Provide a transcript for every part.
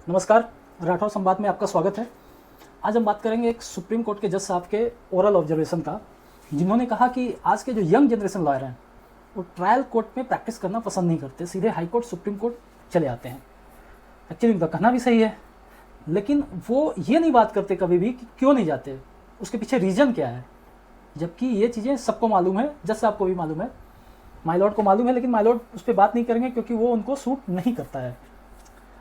नमस्कार, राठौर संवाद में आपका स्वागत है। आज हम बात करेंगे एक सुप्रीम कोर्ट के जज साहब के ओरल ऑब्जर्वेशन का, जिन्होंने कहा कि आज के जो यंग जनरेशन लॉयर हैं वो ट्रायल कोर्ट में प्रैक्टिस करना पसंद नहीं करते, सीधे हाई कोर्ट सुप्रीम कोर्ट चले आते हैं। एक्चुअली उनका कहना भी सही है, लेकिन वो ये नहीं बात करते कभी भी कि क्यों नहीं जाते, उसके पीछे रीज़न क्या है। जबकि ये चीज़ें सबको मालूम है, जज साहब को भी मालूम है, माय लॉर्ड को मालूम है, लेकिन माय लॉर्ड उस पर बात नहीं करेंगे क्योंकि वो उनको सूट नहीं करता है।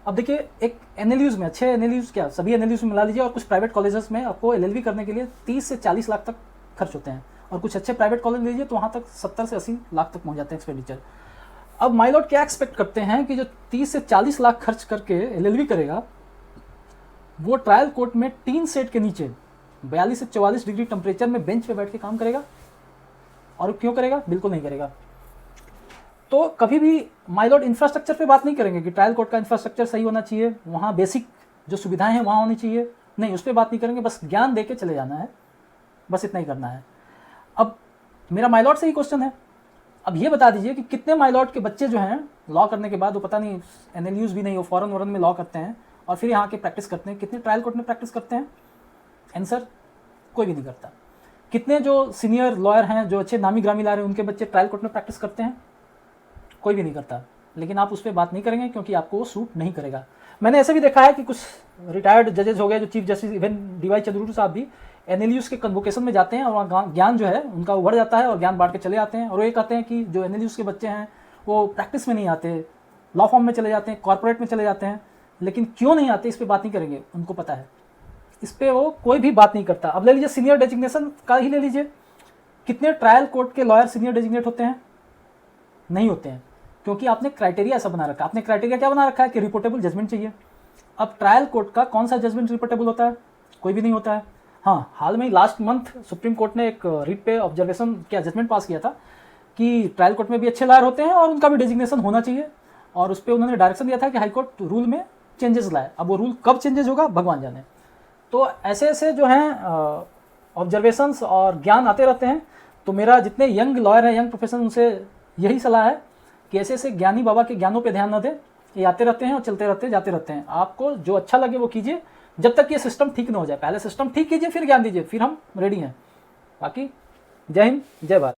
अब देखिए, एक एनएलयूज़ में, अच्छे एनएलयूज़ क्या सभी एनएलयूज़ में मिला लीजिए, और कुछ प्राइवेट कॉलेजेस में आपको एलएलबी करने के लिए 30 से 40 लाख तक खर्च होते हैं, और कुछ अच्छे प्राइवेट कॉलेज लीजिए तो वहाँ तक 70 से 80 लाख तक पहुँच जाते हैं एक्सपेंडिचर। अब माय लॉर्ड क्या एक्सपेक्ट करते हैं कि जो 30 से 40 लाख खर्च करके एलएलबी करेगा वो ट्रायल कोर्ट में टीन सेट के नीचे 42 से 44 डिग्री टेम्परेचर में बेंच पे बैठ के काम करेगा? और क्यों करेगा? बिल्कुल नहीं करेगा। तो कभी भी माय लॉर्ड इंफ्रास्ट्रक्चर पे बात नहीं करेंगे कि ट्रायल कोर्ट का इंफ्रास्ट्रक्चर सही होना चाहिए, वहाँ बेसिक जो सुविधाएं हैं वहाँ होनी चाहिए, नहीं, उस पर बात नहीं करेंगे। बस ज्ञान दे के चले जाना है, बस इतना ही करना है। अब मेरा माय लॉर्ड से ही क्वेश्चन है, अब ये बता दीजिए कि कितने माय लॉर्ड के बच्चे जो हैं लॉ करने के बाद, वो पता नहीं एनएलयूज़ भी नहीं, वो फॉरेन वॉरन में लॉ करते हैं और फिर यहाँ के प्रैक्टिस करते हैं, कितने ट्रायल कोर्ट में प्रैक्टिस करते हैं? आंसर, कोई भी नहीं करता। कितने जो सीनियर लॉयर हैं, जो अच्छे नामी ग्रामी लॉयर हैं, उनके बच्चे ट्रायल कोर्ट में प्रैक्टिस करते हैं? कोई भी नहीं करता। लेकिन आप उस पर बात नहीं करेंगे क्योंकि आपको वो सूट नहीं करेगा। मैंने ऐसे भी देखा है कि कुछ रिटायर्ड जजेज हो गए, जो chief justice, even DY Chandrachud साहब भी एनएलयूज़ के कन्वोकेशन में जाते हैं और वहाँ ज्ञान जो है उनका उभर जाता है और ज्ञान बांट के चले आते हैं। और वो ये कहते हैं कि जो एनएलयूज़ के बच्चे हैं वो प्रैक्टिस में नहीं आते, लॉ फॉर्म में चले जाते हैं, कॉर्पोरेट में चले जाते हैं। लेकिन क्यों नहीं आते, इस पर बात नहीं करेंगे, उनको पता है, इस पर वो कोई भी बात नहीं करता। अब ले लीजिए सीनियर डेजिग्नेशन का ही ले लीजिए, कितने ट्रायल कोर्ट के लॉयर सीनियर डेजिग्नेट होते हैं? नहीं होते हैं, क्योंकि आपने क्राइटेरिया ऐसा बना रखा है। आपने क्राइटेरिया क्या बना रखा है कि रिपोर्टेबल जजमेंट चाहिए। अब ट्रायल कोर्ट का कौन सा जजमेंट रिपोर्टेबल होता है? कोई भी नहीं होता है। हाँ, हाल में लास्ट मंथ सुप्रीम कोर्ट ने एक रिट पे ऑब्जर्वेशन क्या जजमेंट पास किया था कि ट्रायल कोर्ट में भी अच्छे लॉयर होते हैं और उनका भी डेजिग्नेशन होना चाहिए, और उस पर उन्होंने डायरेक्शन दिया था कि हाईकोर्ट रूल में चेंजेस लाए। अब वो रूल कब चेंजेस होगा भगवान जाने। तो ऐसे ऐसे जो हैं ऑब्जर्वेशंस और ज्ञान आते रहते हैं। तो मेरा जितने यंग लॉयर हैं, यंग प्रोफेशन, उनसे यही सलाह है कि ऐसे ऐसे ज्ञानी बाबा के ज्ञानों पे ध्यान न दें। ये आते रहते हैं और चलते रहते हैं, जाते रहते हैं। आपको जो अच्छा लगे वो कीजिए, जब तक ये सिस्टम ठीक न हो जाए। पहले सिस्टम ठीक कीजिए, फिर ज्ञान दीजिए, फिर हम रेडी हैं। बाकी जय हिंद, जय भारत।